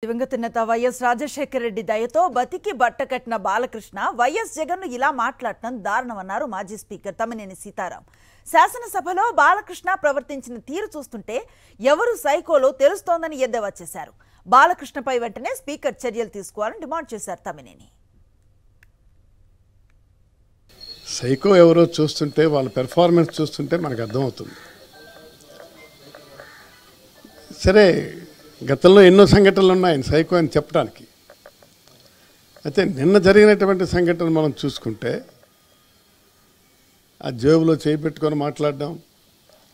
దివంగత నేత వైఎస్ రాజశేఖర రెడ్డి దయతో బతికి బట్టకట్టిన బాలకృష్ణ వైఎస్ జగన్ను ఇలా మాట్లాడటం దారుణమన్నారు మాజీ స్పీకర్ తమ్మినేని సీతారాం. శాసనసభలో బాలకృష్ణ ప్రవర్తించిన తీరు చూస్తుంటే ఎవరు సైకోలో తెలుస్తోందని ఎద్దేవా చేశారు. బాలకృష్ణపై వెంటనే స్పీకర్ చర్యలు తీసుకోవాలని డిమాండ్ చేశారు తమ్మినేని. సైకో ఎవరో చూస్తుంటే వాళ్ళ పెర్ఫార్మెన్స్ చూస్తుంటే మనకు అర్థమవుతుంది. సరే, గతంలో ఎన్నో సంఘటనలు ఉన్నాయి ఆయన సైకో అని చెప్పడానికి. అయితే నిన్న జరిగినటువంటి సంఘటన మనం చూసుకుంటే ఆ జేబులో చేయి పెట్టుకొని మాట్లాడడం,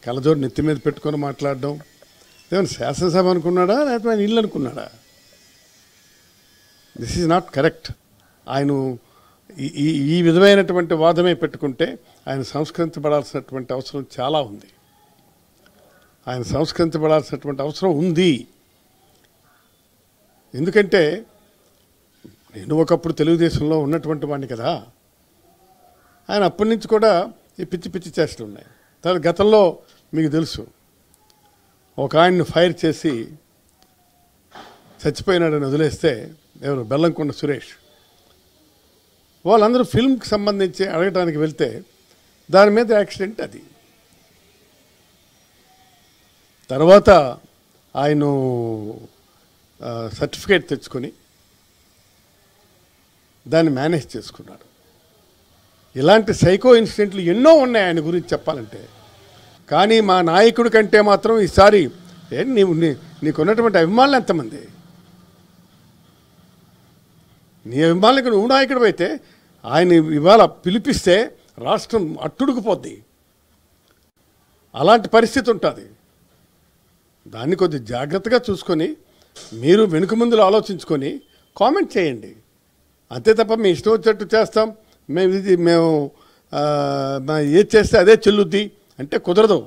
కళ్ళజోడు నెత్తి మీద పెట్టుకొని మాట్లాడడం, ఏమైనా శాసనసభ అనుకున్నాడా లేకపోతే ఆయన ఇల్లు అనుకున్నాడా? This is not correct. ఆయన ఈ విధమైనటువంటి వాదమే పెట్టుకుంటే ఆయన సంస్కరించబడాల్సినటువంటి అవసరం చాలా ఉంది. ఆయన సంస్కరించబడాల్సినటువంటి అవసరం ఉంది. ఎందుకంటే నేను ఒకప్పుడు తెలుగుదేశంలో ఉన్నటువంటి వాడిని కదా. ఆయన అప్పటి నుంచి కూడా ఈ పిచ్చి పిచ్చి చేష్టలు ఉన్నాయి. తర్వాత గతంలో మీకు తెలుసు, ఒక ఆయన్ని ఫైర్ చేసి చచ్చిపోయినాడని వదిలేస్తే ఎవరు బెల్లంకొండ సురేష్, వాళ్ళందరూ ఫిల్మ్కి సంబంధించి అడగటానికి వెళ్తే దాని మీద యాక్సిడెంట్ అది. తర్వాత ఆయన సర్టిఫికేట్ తెచ్చుకొని దాన్ని మేనేజ్ చేసుకున్నాడు. ఇలాంటి సైకో ఇన్సిడెంట్లు ఎన్నో ఉన్నాయి ఆయన గురించి చెప్పాలంటే. కానీ మా నాయకుడి కంటే మాత్రం ఈసారి నీకున్నటువంటి అభిమానులు ఎంతమంది? నీ అభిమానులకు నువ్వు నాయకుడు అయితే ఆయన ఇవాళ పిలిపిస్తే రాష్ట్రం అట్టుడుకుపోద్ది. అలాంటి పరిస్థితి ఉంటుంది. దాన్ని కొద్ది జాగ్రత్తగా చూసుకొని మీరు వెనుక ముందులు ఆలోచించుకొని కామెంట్ చేయండి. అంతే తప్ప మీ ఇష్టం వచ్చేట్టు చేస్తాం, మేము ఏది చేస్తే అదే చెల్లుద్ది అంటే కుదరదు.